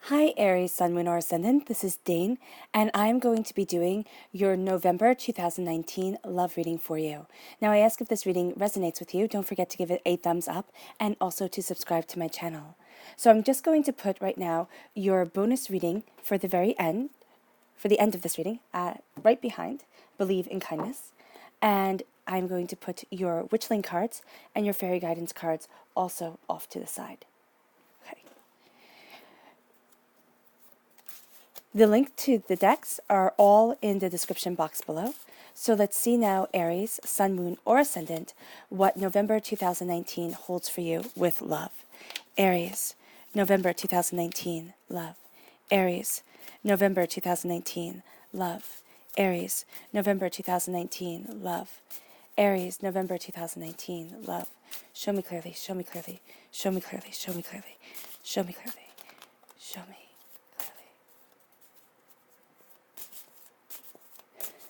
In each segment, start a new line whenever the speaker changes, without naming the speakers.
Hi Aries, Sun, Moon, or Ascendant. This is Dane, and I'm going to be doing your November 2019 love reading for you. Now, I ask if this reading resonates with you. Don't forget to give it a thumbs up and also to subscribe to my channel. So I'm just going to put right now your bonus reading for the very end, for the end of this reading, right behind Believe in Kindness. And I'm going to put your Witchling cards and your Fairy Guidance cards also off to the side. Okay. The link to the decks are all in the description box below. So let's see now, Aries, Sun, Moon, or Ascendant, what November 2019 holds for you with love. Aries, November 2019, love. Aries, November 2019, love. Aries, November 2019, love. Aries, November 2019, love. Show me clearly, show me clearly, show me clearly, show me clearly, show me clearly, show me.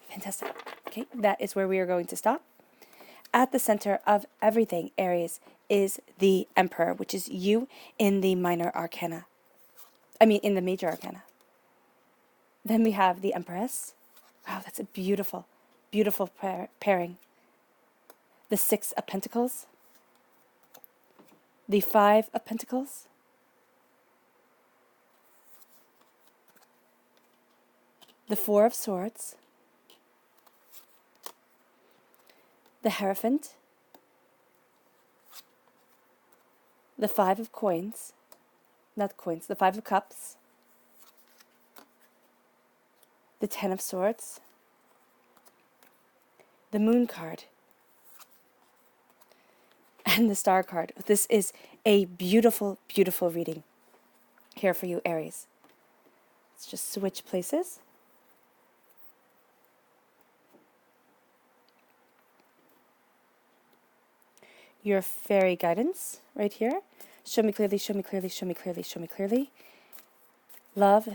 Fantastic. Okay, that is where we are going to stop. At the center of everything, Aries, is the Emperor, which is you in the minor arcana. In the major arcana. Then we have the Empress. Wow, that's a beautiful, beautiful pairing. The Six of Pentacles. The Five of Pentacles. The Four of Swords. The Hierophant, the Five of Coins, not coins, the Five of Cups, the Ten of Swords, the Moon card, and the Star card. This is a beautiful, beautiful reading here for you, Aries. Let's just switch places. Your fairy guidance right here. Show me clearly, show me clearly, show me clearly, show me clearly. Love,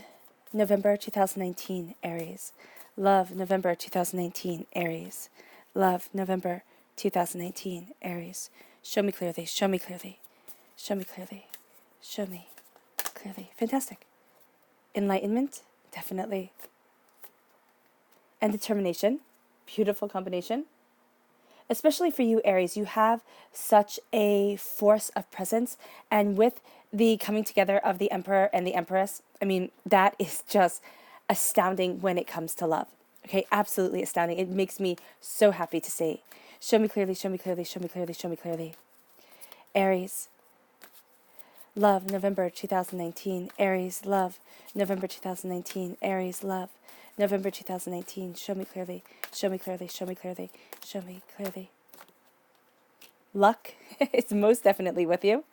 November 2019, Aries. Love, November 2019, Aries. Love, November 2019, Aries. Show me clearly, show me clearly, show me clearly, show me clearly. Fantastic. Enlightenment, definitely. And determination, beautiful combination. Especially for you, Aries, you have such a force of presence. And with the coming together of the Emperor and the Empress, that is just astounding when it comes to love. Okay, absolutely astounding. It makes me so happy to see. Show me clearly, show me clearly, show me clearly, show me clearly. Aries, love, November 2019. Aries, love, November 2019. Aries, love, November 2019. Show me clearly, show me clearly, show me clearly, show me clearly. Luck is most definitely with you.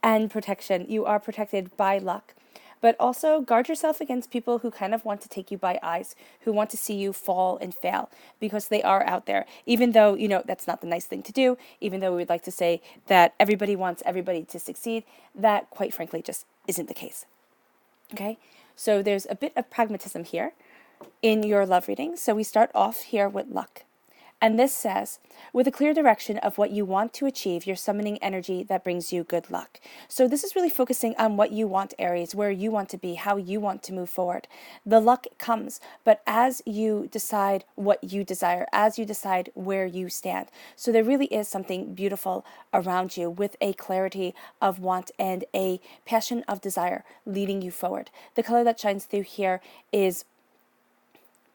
And protection. You are protected by luck. But also guard yourself against people who kind of want to take you by eyes, who want to see you fall and fail, because they are out there. Even though, that's not the nice thing to do, even though we would like to say that everybody wants everybody to succeed, that quite frankly just isn't the case. Okay? So there's a bit of pragmatism here in your love reading. So we start off here with luck. And this says, with a clear direction of what you want to achieve, you're summoning energy that brings you good luck. So this is really focusing on what you want, Aries, where you want to be, how you want to move forward. The luck comes, but as you decide what you desire, as you decide where you stand. So there really is something beautiful around you with a clarity of want and a passion of desire leading you forward. The color that shines through here is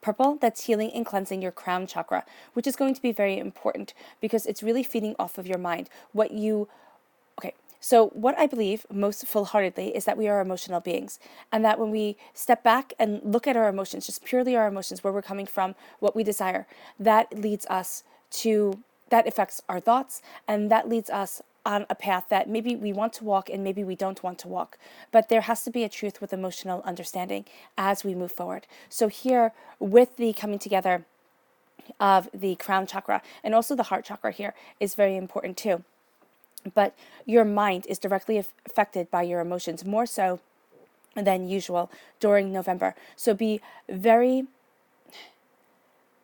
purple, that's healing and cleansing your crown chakra, which is going to be very important because it's really feeding off of your mind. So what I believe most full-heartedly is that we are emotional beings, and that when we step back and look at our emotions, just purely our emotions, where we're coming from, what we desire, that affects our thoughts, and that leads us on a path that maybe we want to walk and maybe we don't want to walk. But there has to be a truth with emotional understanding as we move forward. So here, with the coming together of the crown chakra and also the heart chakra here is very important too. But your mind is directly affected by your emotions, more so than usual during November. So be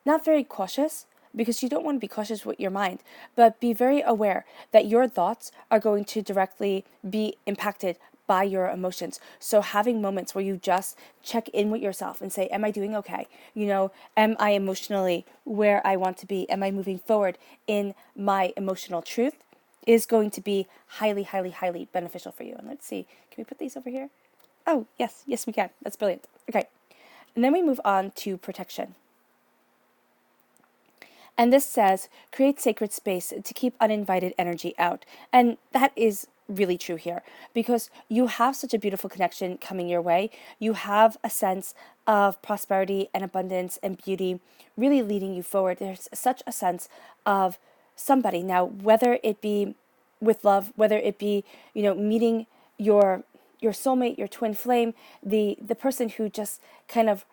not very cautious, because you don't want to be cautious with your mind, but be very aware that your thoughts are going to directly be impacted by your emotions. So having moments where you just check in with yourself and say, am I doing okay? Am I emotionally where I want to be? Am I moving forward in my emotional truth? Is going to be highly, highly, highly beneficial for you. And let's see, can we put these over here? Oh, yes, we can. That's brilliant. Okay. And then we move on to protection. And this says, create sacred space to keep uninvited energy out. And that is really true here because you have such a beautiful connection coming your way. You have a sense of prosperity and abundance and beauty really leading you forward. There's such a sense of somebody. Now, whether it be with love, whether it be, meeting your soulmate, your twin flame, the person who just kind of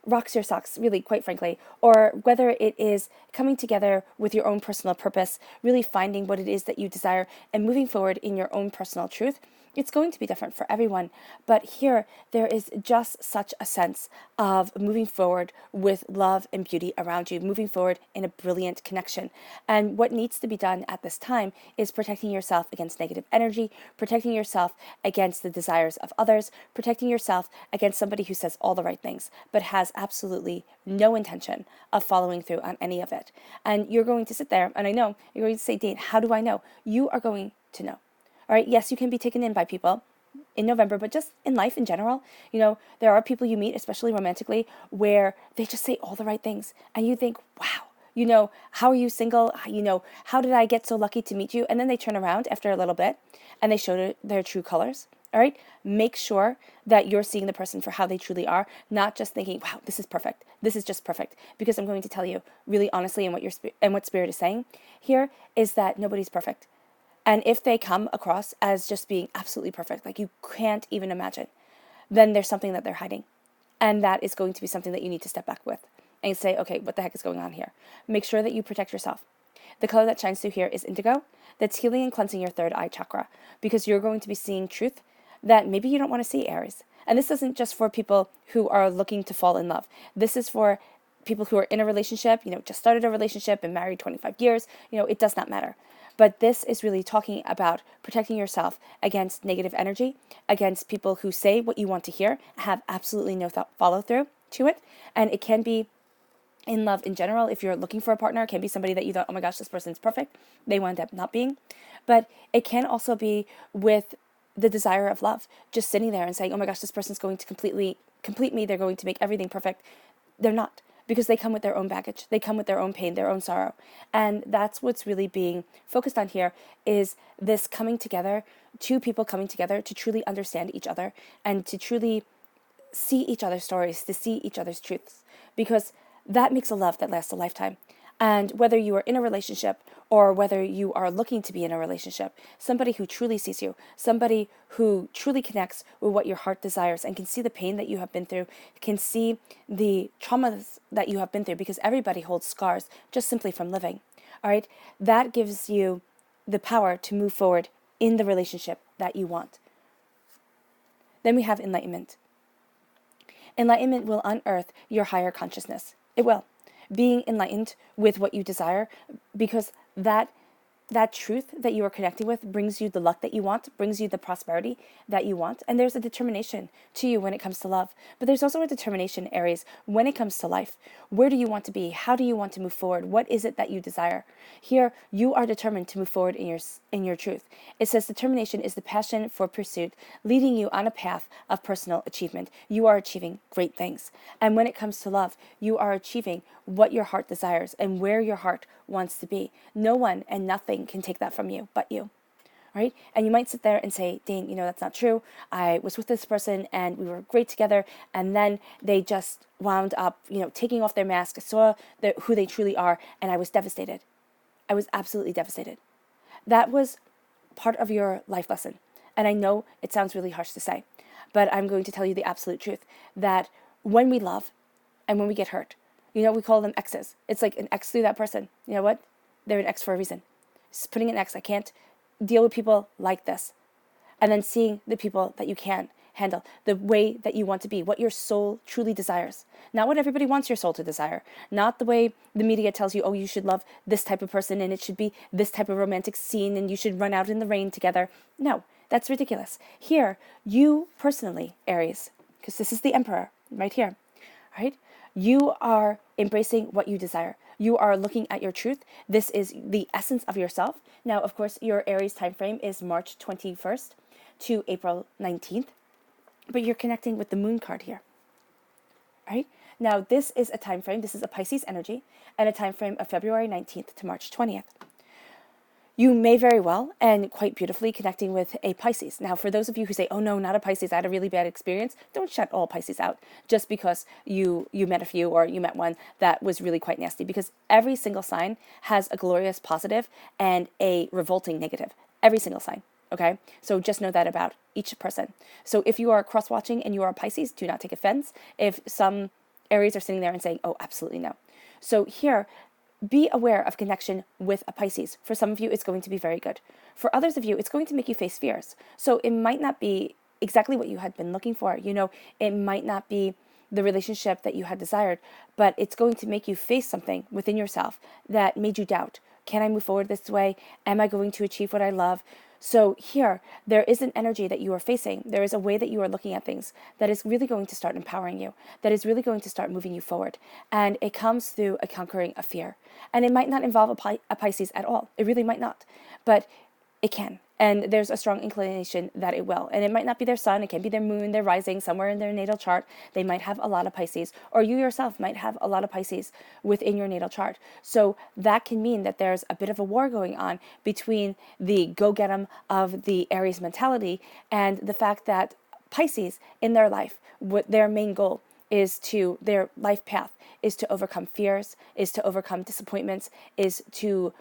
rocks your socks, really, quite frankly, or whether it is coming together with your own personal purpose, really finding what it is that you desire and moving forward in your own personal truth. It's going to be different for everyone, but here there is just such a sense of moving forward with love and beauty around you, moving forward in a brilliant connection. And what needs to be done at this time is protecting yourself against negative energy, protecting yourself against the desires of others, protecting yourself against somebody who says all the right things, but has absolutely no intention of following through on any of it. And you're going to sit there, and I know you're going to say, Dane, how do I know? You are going to know. All right, yes, you can be taken in by people in November, but just in life in general, there are people you meet, especially romantically, where they just say all the right things. And you think, wow, how are you single? How did I get so lucky to meet you? And then they turn around after a little bit and they show their true colors. All right, make sure that you're seeing the person for how they truly are, not just thinking, wow, this is perfect. This is just perfect. Because I'm going to tell you really honestly, and what Spirit is saying here is that nobody's perfect. And if they come across as just being absolutely perfect, like you can't even imagine, then there's something that they're hiding. And that is going to be something that you need to step back with and say, okay, what the heck is going on here? Make sure that you protect yourself. The color that shines through here is indigo. That's healing and cleansing your third eye chakra because you're going to be seeing truth that maybe you don't want to see, Aries. And this isn't just for people who are looking to fall in love. This is for people who are in a relationship, just started a relationship and married 25 years. It does not matter. But this is really talking about protecting yourself against negative energy, against people who say what you want to hear, have absolutely no follow through to it. And it can be in love in general. If you're looking for a partner, it can be somebody that you thought, oh my gosh, this person's perfect. They wind up not being. But it can also be with the desire of love, just sitting there and saying, oh my gosh, this person's going to complete me. They're going to make everything perfect. They're not. Because they come with their own baggage. They come with their own pain, their own sorrow. And that's what's really being focused on here is this coming together, two people coming together to truly understand each other and to truly see each other's stories, to see each other's truths. Because that makes a love that lasts a lifetime. And whether you are in a relationship or whether you are looking to be in a relationship, somebody who truly sees you, somebody who truly connects with what your heart desires and can see the pain that you have been through, can see the traumas that you have been through, because everybody holds scars just simply from living. All right, that gives you the power to move forward in the relationship that you want. Then we have enlightenment. Enlightenment will unearth your higher consciousness. It will. Being enlightened with what you desire, because that truth that you are connecting with brings you the luck that you want, brings you the prosperity that you want. And there's a determination to you when it comes to love. But there's also a determination, Aries, when it comes to life. Where do you want to be? How do you want to move forward? What is it that you desire? Here, you are determined to move forward in your truth. It says determination is the passion for pursuit, leading you on a path of personal achievement. You are achieving great things. And when it comes to love, you are achieving what your heart desires and where your heart wants to be. No one and nothing can take that from you but you. Right? And you might sit there and say, Dane, that's not true. I was with this person and we were great together. And then they just wound up, taking off their mask. I saw who they truly are. And I was devastated. I was absolutely devastated. That was part of your life lesson. And I know it sounds really harsh to say, but I'm going to tell you the absolute truth that when we love and when we get hurt, we call them exes. It's like an ex through that person. You know what? They're an ex for a reason. Just putting an ex, I can't deal with people like this. And then seeing the people that you can handle, the way that you want to be, what your soul truly desires. Not what everybody wants your soul to desire. Not the way the media tells you, oh, you should love this type of person and it should be this type of romantic scene and you should run out in the rain together. No, That's ridiculous. Here, you personally, Aries, because this is the Emperor right here, right? You are embracing what you desire. You are looking at your truth. This is the essence of yourself. Now, of course, your Aries time frame is March 21st to April 19th, but you're connecting with the moon card here, right? Now, this is a time frame. This is a Pisces energy and a time frame of February 19th to March 20th. You may very well, and quite beautifully, connecting with a Pisces. Now, for those of you who say, oh no, not a Pisces, I had a really bad experience, don't shut all Pisces out just because you met a few or you met one that was really quite nasty, because every single sign has a glorious positive and a revolting negative. Every single sign, okay? So just know that about each person. So if you are cross-watching and you are a Pisces, do not take offense if some Aries are sitting there and saying, oh, absolutely no. So here, be aware of connection with a Pisces. For some of you, it's going to be very good. For others of you, it's going to make you face fears. So it might not be exactly what you had been looking for. You know, it might not be the relationship that you had desired, but it's going to make you face something within yourself that made you doubt. Can I move forward this way? Am I going to achieve what I love? So here, there is an energy that you are facing. There is a way that you are looking at things that is really going to start empowering you, that is really going to start moving you forward. And it comes through a conquering of fear. And it might not involve a Pisces at all. It really might not. But it can. And there's a strong inclination that it will. And it might not be their sun. It can be their moon, their rising, somewhere in their natal chart. They might have a lot of Pisces. Or you yourself might have a lot of Pisces within your natal chart. So that can mean that there's a bit of a war going on between the go-get-em of the Aries mentality and the fact that Pisces in their life, what their main goal is to, their life path is to overcome fears, is to overcome disappointments, is to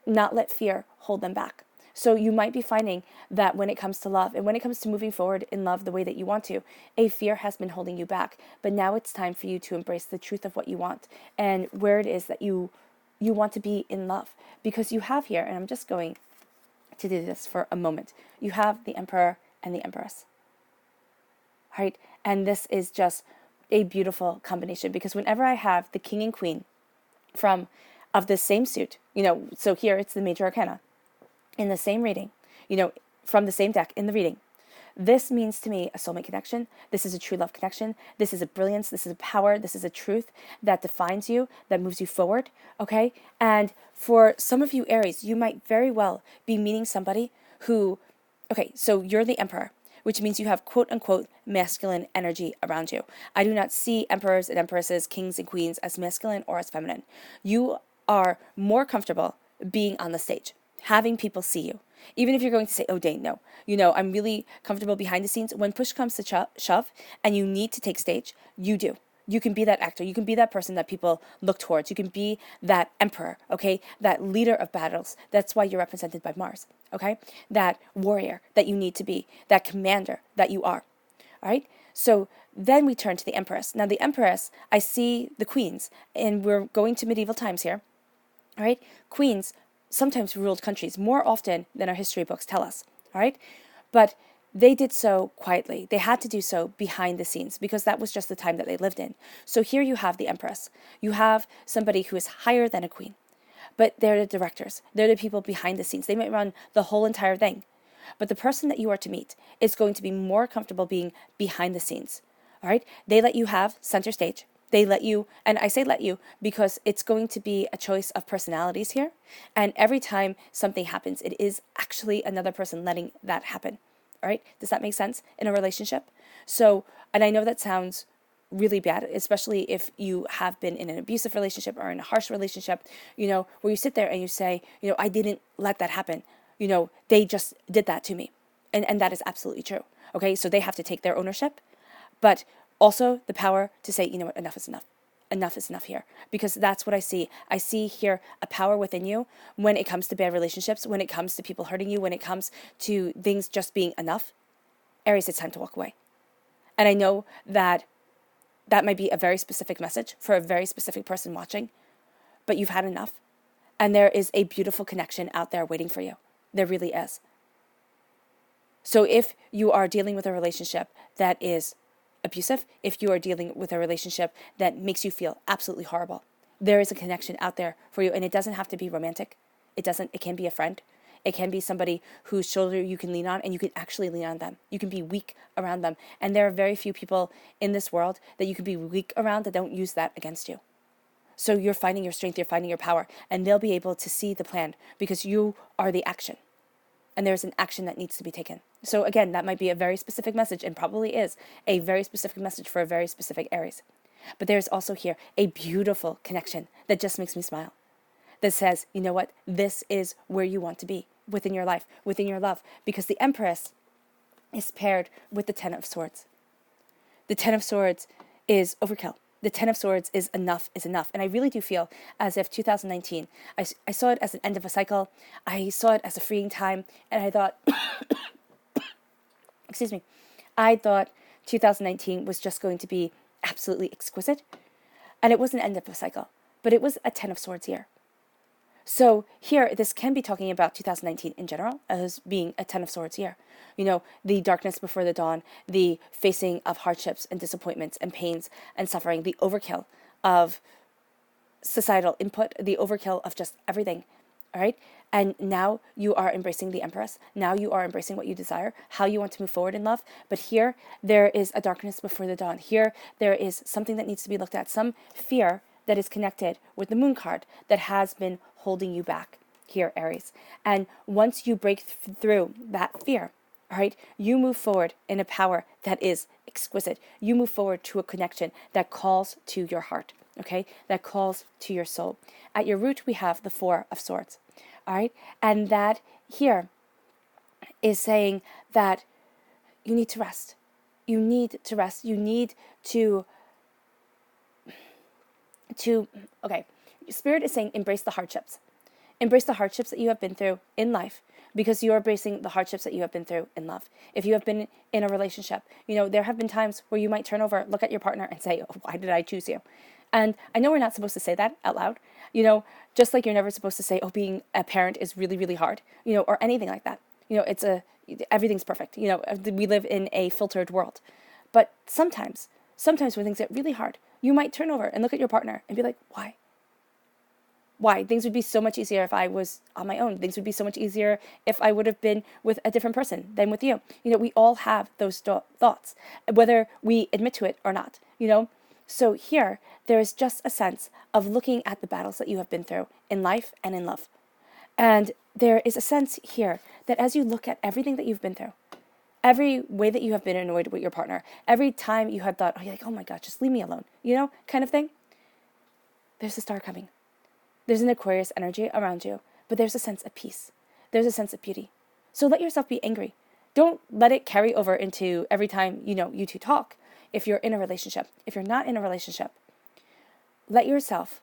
not let fear hold them back. So you might be finding that when it comes to love and when it comes to moving forward in love the way that you want to, a fear has been holding you back. But now it's time for you to embrace the truth of what you want and where it is that you want to be in love. Because you have here, and I'm just going to do this for a moment, you have the Emperor and the Empress, right? And this is just a beautiful combination, because whenever I have the King and Queen of the same suit, so here it's the major arcana, in the same reading, from the same deck in the reading. This means to me a soulmate connection. This is a true love connection. This is a brilliance. This is a power. This is a truth that defines you, that moves you forward, okay? And for some of you Aries, you might very well be meeting somebody who, okay, so you're the Emperor, which means you have quote-unquote masculine energy around you. I do not see emperors and empresses, kings and queens as masculine or as feminine. You are more comfortable being on the stage, having people see you. Even if you're going to say, oh, Dane, no. I'm really comfortable behind the scenes. When push comes to shove and you need to take stage, you do. You can be that actor. You can be that person that people look towards. You can be that emperor, okay? That leader of battles. That's why you're represented by Mars, okay? That warrior that you need to be. That commander that you are, all right? So then we turn to the Empress. Now, the Empress, I see the queens, and we're going to medieval times here, all right? Queens sometimes ruled countries more often than our history books tell us, all right? But they did so quietly. They had to do so behind the scenes because that was just the time that they lived in. So here you have the Empress. You have somebody who is higher than a queen, but they're the directors. They're the people behind the scenes. They might run the whole entire thing. But the person that you are to meet is going to be more comfortable being behind the scenes, all right? They let you have center stage. They let you, and I say let you because it's going to be a choice of personalities here. And every time something happens, it is actually another person letting that happen. All right? Does that make sense in a relationship? So, and I know that sounds really bad, especially if you have been in an abusive relationship or in a harsh relationship, where you sit there and you say, I didn't let that happen. They just did that to me. And that is absolutely true. Okay? So they have to take their ownership. But also the power to say, what, enough is enough. Enough is enough here. Because that's what I see. I see here a power within you when it comes to bad relationships, when it comes to people hurting you, when it comes to things just being enough. Aries, it's time to walk away. And I know that might be a very specific message for a very specific person watching, but you've had enough. And there is a beautiful connection out there waiting for you. There really is. So if you are dealing with a relationship that is abusive, if you are dealing with a relationship that makes you feel absolutely horrible, there is a connection out there for you. And it doesn't have to be romantic. It can be a friend. It can be somebody whose shoulder you can lean on, and you can actually lean on them. You can be weak around them. And there are very few people in this world that you can be weak around that don't use that against you. So you're finding your strength, you're finding your power, and they'll be able to see the plan because you are the action. And there's an action that needs to be taken. So again, that might be a very specific message, and probably is a very specific message for a very specific Aries. But there's also here a beautiful connection that just makes me smile. That says, you know what? This is where you want to be within your life, within your love. Because the Empress is paired with the Ten of Swords. The Ten of Swords is overkill. The Ten of Swords is enough is enough. And I really do feel as if 2019, I saw it as an end of a cycle. I saw it as a freeing time. And I thought, excuse me, I thought 2019 was just going to be absolutely exquisite. And it was an end of a cycle, but it was a Ten of Swords year. So here, this can be talking about 2019 in general as being a Ten of Swords year. You know, the darkness before the dawn, the facing of hardships and disappointments and pains and suffering, the overkill of societal input, the overkill of just everything, all right? And now you are embracing the Empress. Now you are embracing what you desire, how you want to move forward in love. But here, there is a darkness before the dawn. Here, there is something that needs to be looked at, some fear that is connected with the Moon card that has been holding you back here, Aries. And once you break through that fear, all right, you move forward in a power that is exquisite. You move forward to a connection that calls to your heart, okay, that calls to your soul. At your root, we have the Four of Swords, all right, and that here is saying that you need to rest. You need to rest. You need to okay, Spirit is saying embrace the hardships. Embrace the hardships that you have been through in life, because you are embracing the hardships that you have been through in love. If you have been in a relationship, you know, there have been times where you might turn over, look at your partner and say, oh, why did I choose you? And I know we're not supposed to say that out loud, you know, just like you're never supposed to say, oh, being a parent is really, really hard, you know, or anything like that. You know, everything's perfect. You know, we live in a filtered world. But sometimes when things get really hard, you might turn over and look at your partner and be like, why? Why? Things would be so much easier if I was on my own. Things would be so much easier if I would have been with a different person than with you. You know, we all have those thoughts, whether we admit to it or not, you know? So here, there is just a sense of looking at the battles that you have been through in life and in love. And there is a sense here that as you look at everything that you've been through, every way that you have been annoyed with your partner, every time you had thought, oh, you're like, oh my God, just leave me alone, you know, kind of thing, there's a star coming. There's an Aquarius energy around you, but there's a sense of peace. There's a sense of beauty. So let yourself be angry. Don't let it carry over into every time, you know, you two talk. If you're in a relationship, if you're not in a relationship, let yourself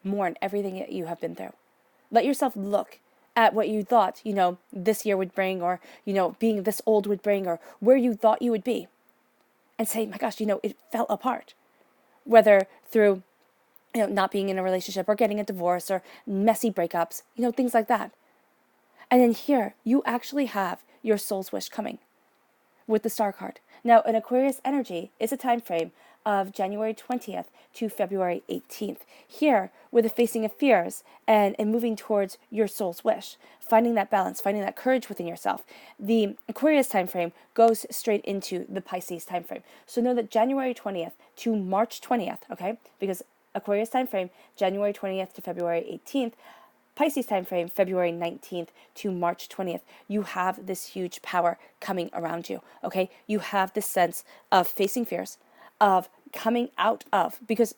mourn everything that you have been through. Let yourself look at what you thought, you know, this year would bring, or, you know, being this old would bring, or where you thought you would be, and say, my gosh, you know, it fell apart. Whether through, you know, not being in a relationship or getting a divorce or messy breakups, you know, things like that. And then here, you actually have your soul's wish coming with the star card. Now, an Aquarius energy is a time frame of January 20th to February 18th. Here, with the facing of fears and moving towards your soul's wish, finding that balance, finding that courage within yourself. The Aquarius time frame goes straight into the Pisces time frame. So know that January 20th to March 20th, okay? Because Aquarius time frame, January 20th to February 18th. Pisces time frame, February 19th to March 20th. You have this huge power coming around you, okay? You have this sense of facing fears, of coming out of, because,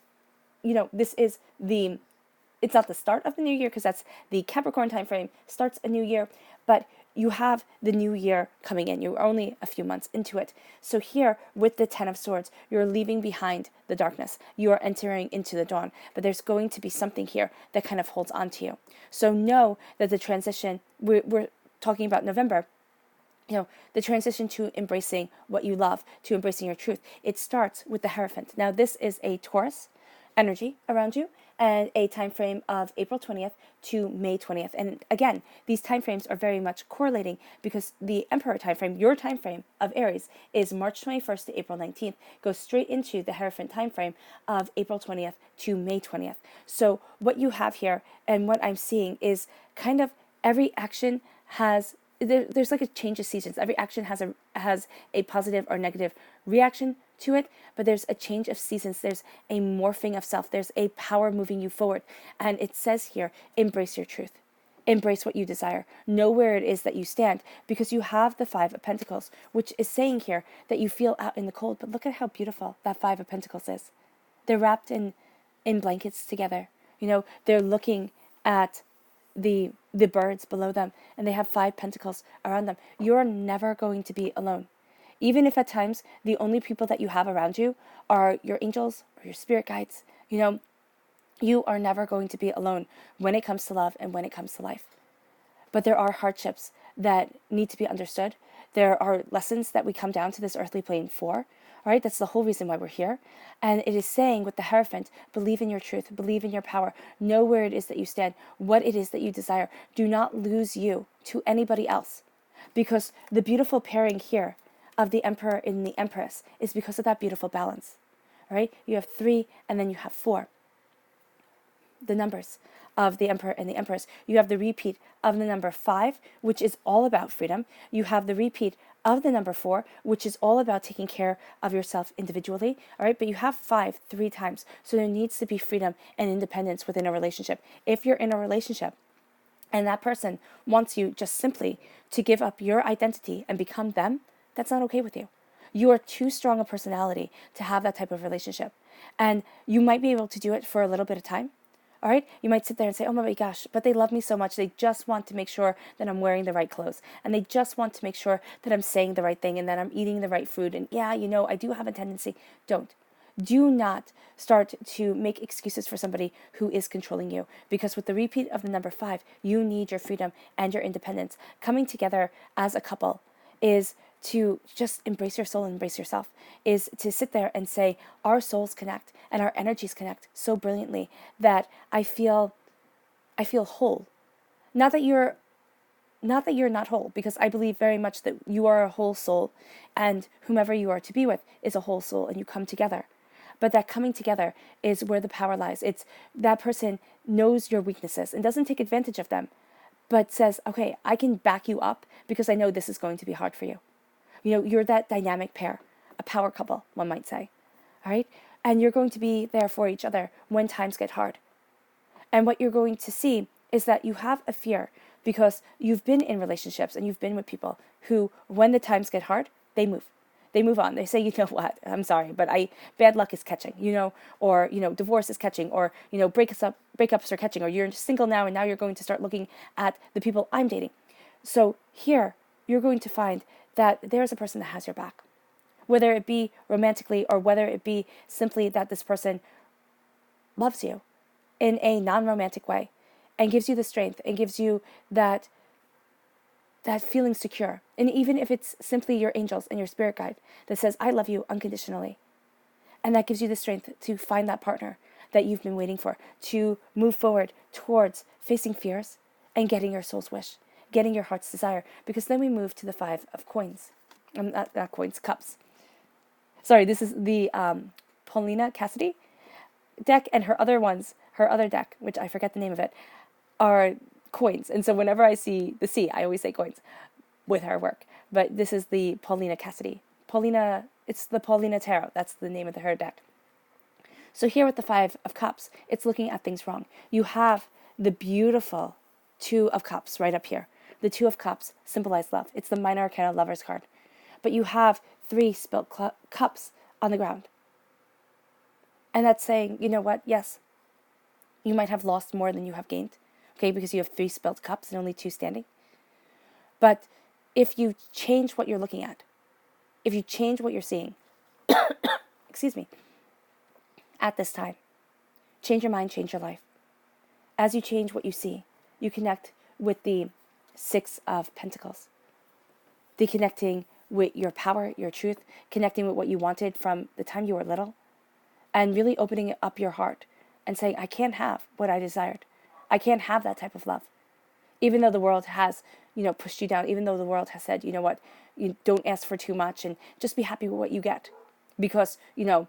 you know, this is it's not the start of the new year, because that's the Capricorn time frame, starts a new year, but you have the new year coming in. You're only a few months into it. So here, with the Ten of Swords, you're leaving behind the darkness. You are entering into the dawn. But there's going to be something here that kind of holds on to you. So know that the transition, we're talking about November, you know, the transition to embracing what you love, to embracing your truth, it starts with the Hierophant. Now, this is a Taurus energy around you, and a time frame of April 20th to May 20th. And again, these time frames are very much correlating, because the Emperor time frame, your time frame of Aries, is March 21st to April 19th, goes straight into the Hierophant time frame of April 20th to May 20th. So what you have here, and what I'm seeing, is kind of every action there's like a change of seasons. Every action has a positive or negative reaction to it, but there's a change of seasons. There's a morphing of self. There's a power moving you forward. And it says here, embrace your truth. Embrace what you desire. Know where it is that you stand, because you have the Five of Pentacles, which is saying here that you feel out in the cold. But look at how beautiful that Five of Pentacles is. They're wrapped in blankets together. They're looking at the birds below them, and they have 5 pentacles around them. You're never going to be alone. Even if at times the only people that you have around you are your angels or your spirit guides, you are never going to be alone when it comes to love and when it comes to life. But there are hardships that need to be understood. There are lessons that we come down to this earthly plane for. All right, that's the whole reason why we're here. And it is saying with the Hierophant, believe in your truth, believe in your power, know where it is that you stand, what it is that you desire. Do not lose you to anybody else. Because the beautiful pairing here of the Emperor and the Empress is because of that beautiful balance. All right, you have 3 and then you have 4. The numbers of the Emperor and the Empress. You have the repeat of the number 5, which is all about freedom. You have the repeat of the number 4, which is all about taking care of yourself individually. All right, but you have 5 3 times. So there needs to be freedom and independence within a relationship. If you're in a relationship and that person wants you just simply to give up your identity and become them, that's not okay with you. You are too strong a personality to have that type of relationship. And you might be able to do it for a little bit of time. All right, you might sit there and say, oh my gosh, but they love me so much. They just want to make sure that I'm wearing the right clothes. And they just want to make sure that I'm saying the right thing and that I'm eating the right food. And yeah, I do have a tendency. Do not start to make excuses for somebody who is controlling you. Because with the repeat of the number 5, you need your freedom and your independence. Coming together as a couple is to just embrace your soul and embrace yourself, is to sit there and say, our souls connect and our energies connect so brilliantly that I feel whole. Not that you're not whole, because I believe very much that you are a whole soul and whomever you are to be with is a whole soul and you come together. But that coming together is where the power lies. It's that person knows your weaknesses and doesn't take advantage of them, but says, okay, I can back you up because I know this is going to be hard for you. You're that dynamic pair, a power couple, one might say. All right? And you're going to be there for each other when times get hard. And what you're going to see is that you have a fear because you've been in relationships and you've been with people who, when the times get hard, they move. They move on. They say, you know what, I'm sorry, but bad luck is catching, or, divorce is catching, or, breakups are catching, or you're single now and now you're going to start looking at the people I'm dating. So here, you're going to find that there's a person that has your back, whether it be romantically or whether it be simply that this person loves you in a non-romantic way and gives you the strength and gives you that feeling secure. And even if it's simply your angels and your spirit guide that says, I love you unconditionally. And that gives you the strength to find that partner that you've been waiting for, to move forward towards facing fears and getting your soul's wish, getting your heart's desire. Because then we move to the 5 of coins. Not coins, cups. Sorry, this is the Paulina Cassidy deck, and her other deck, which I forget the name of it, are coins. And so whenever I see the C, I always say coins with her work. But this is the Paulina Cassidy. It's the Paulina Tarot. That's the name of her deck. So here with the 5 of Cups, it's looking at things wrong. You have the beautiful 2 of Cups right up here. The 2 of Cups symbolize love. It's the Minor Arcana Lover's card. But you have 3 spilt cups on the ground. And that's saying, you know what? Yes, you might have lost more than you have gained. Okay, because you have 3 spilt cups and only 2 standing. But if you change what you're looking at, if you change what you're seeing, excuse me, at this time, change your mind, change your life. As you change what you see, you connect with the 6 of Pentacles. The connecting with your power, your truth, connecting with what you wanted from the time you were little, and really opening up your heart and saying, I can't have what I desired. I can't have that type of love. Even though the world has, pushed you down, even though the world has said, you know what, you don't ask for too much and just be happy with what you get. Because, you're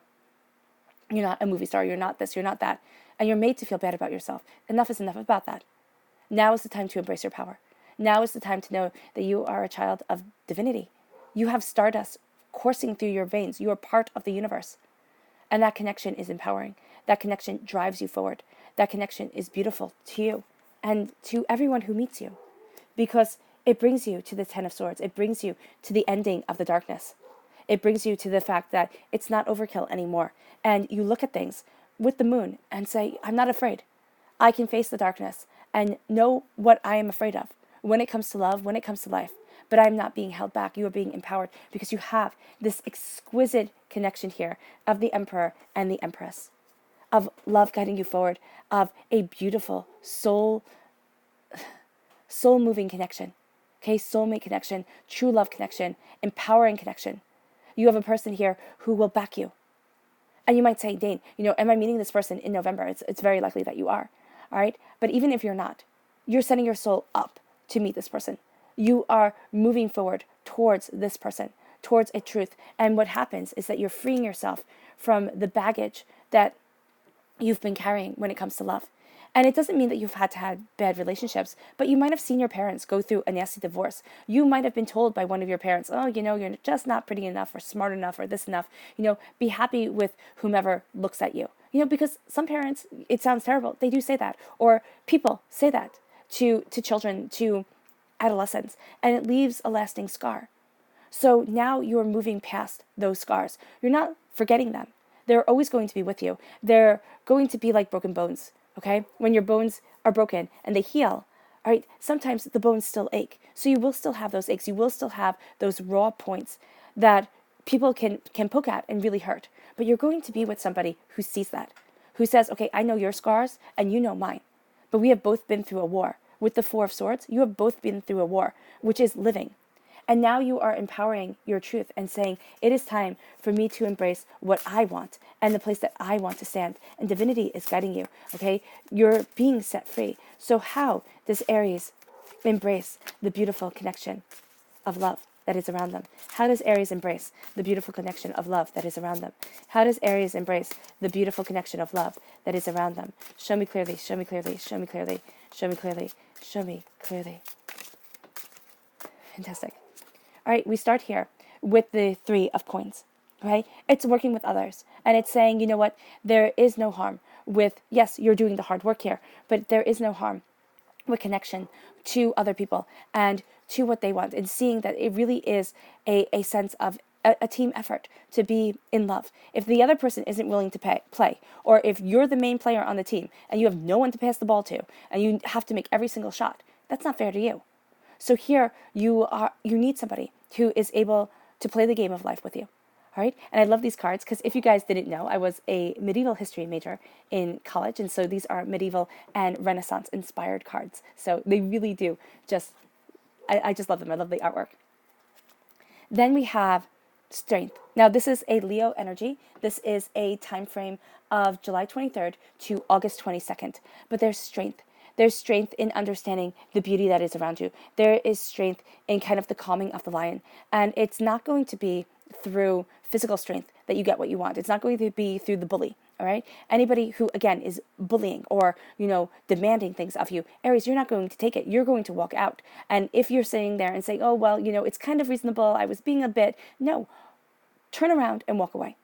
not a movie star, you're not this, you're not that. And you're made to feel bad about yourself. Enough is enough about that. Now is the time to embrace your power. Now is the time to know that you are a child of divinity. You have stardust coursing through your veins. You are part of the universe. And that connection is empowering. That connection drives you forward. That connection is beautiful to you and to everyone who meets you, because it brings you to the Ten of Swords. It brings you to the ending of the darkness. It brings you to the fact that it's not overkill anymore. And you look at things with the moon and say, I'm not afraid. I can face the darkness and know what I am afraid of when it comes to love, when it comes to life. But I'm not being held back. You are being empowered because you have this exquisite connection here of the Emperor and the Empress, of love guiding you forward, of a beautiful soul-moving connection. Okay, soulmate connection, true love connection, empowering connection. You have a person here who will back you. And you might say, Dane, am I meeting this person in November? It's very likely that you are. All right. But even if you're not, you're setting your soul up to meet this person. You are moving forward towards this person, towards a truth. And what happens is that you're freeing yourself from the baggage that you've been carrying when it comes to love. And it doesn't mean that you've had to have bad relationships, but you might have seen your parents go through a nasty divorce. You might have been told by one of your parents, oh, you're just not pretty enough or smart enough or this enough. Be happy with whomever looks at you. Because some parents, it sounds terrible, they do say that. Or people say that to children, to adolescents, and it leaves a lasting scar. So now you're moving past those scars. You're not forgetting them. They're always going to be with you. They're going to be like broken bones. Okay, when your bones are broken and they heal, all right, sometimes the bones still ache. So you will still have those aches. You will still have those raw points that people can poke at and really hurt. But you're going to be with somebody who sees that, who says, okay, I know your scars and you know mine. But we have both been through a war. With the Four of Swords, you have both been through a war, which is living. And now you are empowering your truth and saying, it is time for me to embrace what I want and the place that I want to stand. And divinity is guiding you, okay? You're being set free. So how does Aries embrace the beautiful connection of love that is around them? How does Aries embrace the beautiful connection of love that is around them? How does Aries embrace the beautiful connection of love that is around them? Show me clearly, show me clearly, show me clearly, show me clearly, show me clearly. Fantastic. All right, we start here with the Three of Coins, okay? It's working with others, and it's saying, you know what, there is no harm with, yes, you're doing the hard work here, but there is no harm with connection to other people and to what they want, and seeing that it really is a sense of a team effort to be in love. If the other person isn't willing to play, or if you're the main player on the team and you have no one to pass the ball to, and you have to make every single shot, that's not fair to you. So here you need somebody who is able to play the game of life with you. All right. And I love these cards because if you guys didn't know, I was a medieval history major in college. And so these are medieval and Renaissance inspired cards. So they really do I just love them. I love the artwork. Then we have strength. Now this is a Leo energy. This is a time frame of July 23rd to August 22nd. But there's strength. There's strength in understanding the beauty that is around you. There is strength in kind of the calming of the lion. And it's not going to be through physical strength that you get what you want. It's not going to be through the bully, all right? Anybody who, again, is bullying or, demanding things of you, Aries, you're not going to take it. You're going to walk out. And if you're sitting there and saying, oh, well, it's kind of reasonable, I was being a bit, no, turn around and walk away,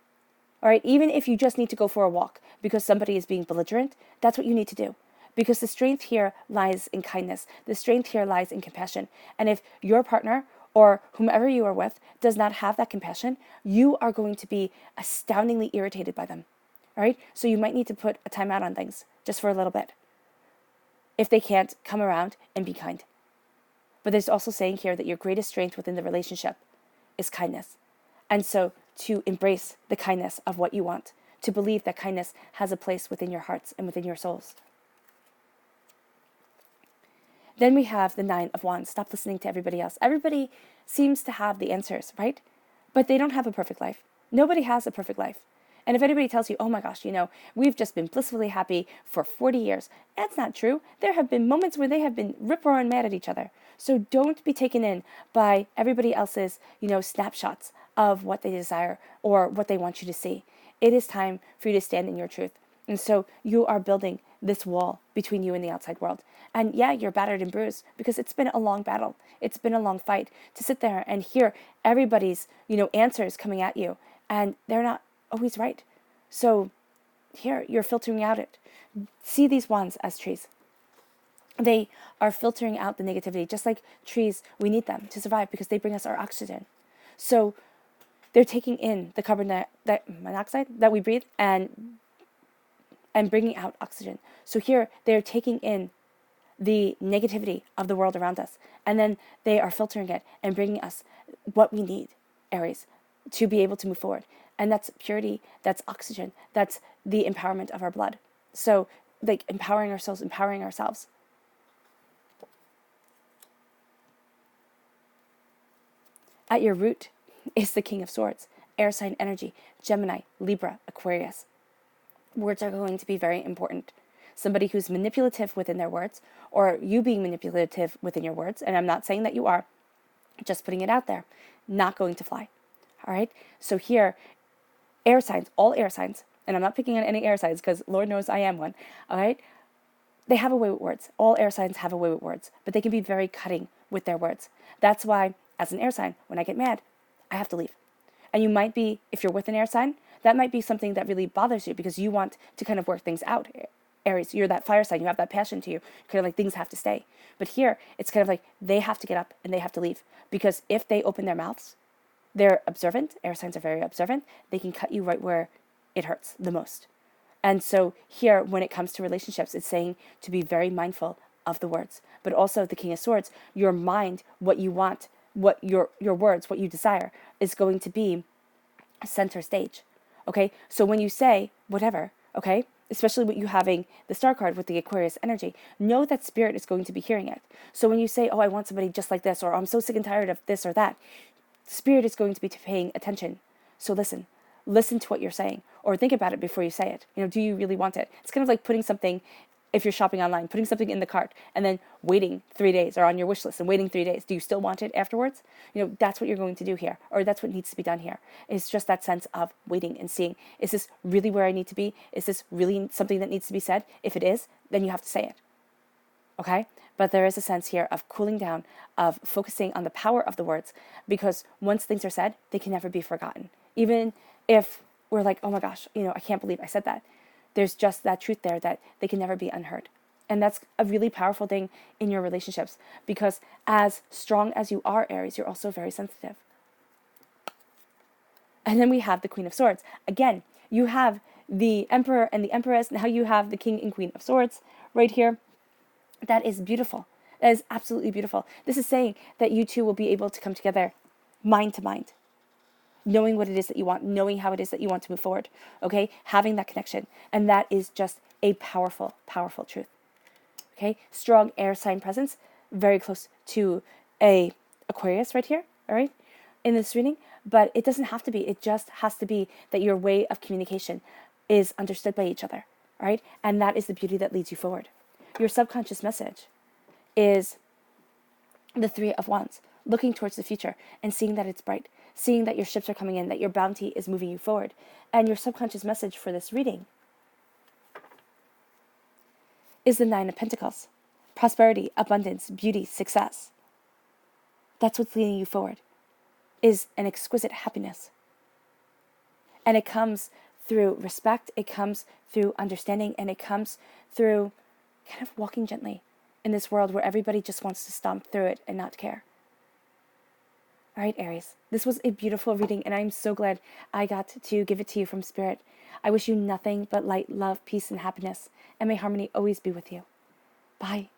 all right? Even if you just need to go for a walk because somebody is being belligerent, that's what you need to do. Because the strength here lies in kindness. The strength here lies in compassion. And if your partner or whomever you are with does not have that compassion, you are going to be astoundingly irritated by them. All right? So you might need to put a timeout on things just for a little bit. If they can't, come around and be kind. But there's also saying here that your greatest strength within the relationship is kindness. And so to embrace the kindness of what you want, to believe that kindness has a place within your hearts and within your souls. Then we have the Nine of Wands. Stop listening to everybody else. Everybody seems to have the answers, right? But they don't have a perfect life. Nobody has a perfect life. And if anybody tells you, oh my gosh, we've just been blissfully happy for 40 years, that's not true. There have been moments where they have been rip-roaring mad at each other. So don't be taken in by everybody else's, snapshots of what they desire or what they want you to see. It is time for you to stand in your truth. And so you are building this wall between you and the outside world. And yeah, you're battered and bruised because it's been a long battle. It's been a long fight to sit there and hear everybody's, answers coming at you. And they're not always right. So here, you're filtering out it. See these wands as trees. They are filtering out the negativity. Just like trees, we need them to survive because they bring us our oxygen. So they're taking in the carbon monoxide that we breathe and bringing out oxygen. So here, they're taking in the negativity of the world around us, and then they are filtering it and bringing us what we need, Aries, to be able to move forward. And that's purity, that's oxygen, that's the empowerment of our blood. So, like, empowering ourselves. At your root is the King of Swords, air sign energy, Gemini, Libra, Aquarius. Words are going to be very important. Somebody who's manipulative within their words, or you being manipulative within your words, and I'm not saying that you are, just putting it out there, not going to fly. All right? So here, air signs, all air signs, and I'm not picking on any air signs because Lord knows I am one. All right? They have a way with words. All air signs have a way with words, but they can be very cutting with their words. That's why, as an air sign, when I get mad, I have to leave. And you might be, if you're with an air sign, that might be something that really bothers you because you want to kind of work things out. Aries, you're that fire sign, you have that passion to you, kind of like things have to stay. But here, it's kind of like they have to get up and they have to leave. Because if they open their mouths, they're observant, air signs are very observant, they can cut you right where it hurts the most. And so here, when it comes to relationships, it's saying to be very mindful of the words. But also the King of Swords, your mind, what you want, what your words, what you desire, is going to be center stage. Okay, so when you say whatever, okay, especially with you having the star card with the Aquarius energy, know that spirit is going to be hearing it. So when you say, oh, I want somebody just like this, or I'm so sick and tired of this or that, spirit is going to be paying attention. So listen to what you're saying, or think about it before you say it. Do you really want it? It's kind of like putting something, if you're shopping online, putting something in the cart and then waiting 3 days, or on your wish list and waiting 3 days. Do you still want it afterwards? That's what you're going to do here, or that's what needs to be done here. It's just that sense of waiting and seeing, is this really where I need to be? Is this really something that needs to be said? If it is, then you have to say it. Okay? But there is a sense here of cooling down, of focusing on the power of the words, because once things are said, they can never be forgotten. Even if we're like, oh my gosh, I can't believe I said that. There's just that truth there that they can never be unheard. And that's a really powerful thing in your relationships, because as strong as you are, Aries, you're also very sensitive. And then we have the Queen of Swords. Again, you have the Emperor and the Empress. Now you have the King and Queen of Swords right here. That is beautiful. That is absolutely beautiful. This is saying that you two will be able to come together mind to mind, knowing what it is that you want, knowing how it is that you want to move forward, okay? Having that connection. And that is just a powerful, powerful truth, okay? Strong air sign presence, very close to a Aquarius right here, all right, in this reading. But it doesn't have to be. It just has to be that your way of communication is understood by each other, all right? And that is the beauty that leads you forward. Your subconscious message is the Three of Wands, looking towards the future and seeing that it's bright, seeing that your ships are coming in, that your bounty is moving you forward. And your subconscious message for this reading is the Nine of Pentacles. Prosperity, abundance, beauty, success. That's what's leading you forward, is an exquisite happiness. And it comes through respect, it comes through understanding, and it comes through kind of walking gently in this world where everybody just wants to stomp through it and not care. All right, Aries, this was a beautiful reading, and I'm so glad I got to give it to you from Spirit. I wish you nothing but light, love, peace, and happiness, and may harmony always be with you. Bye.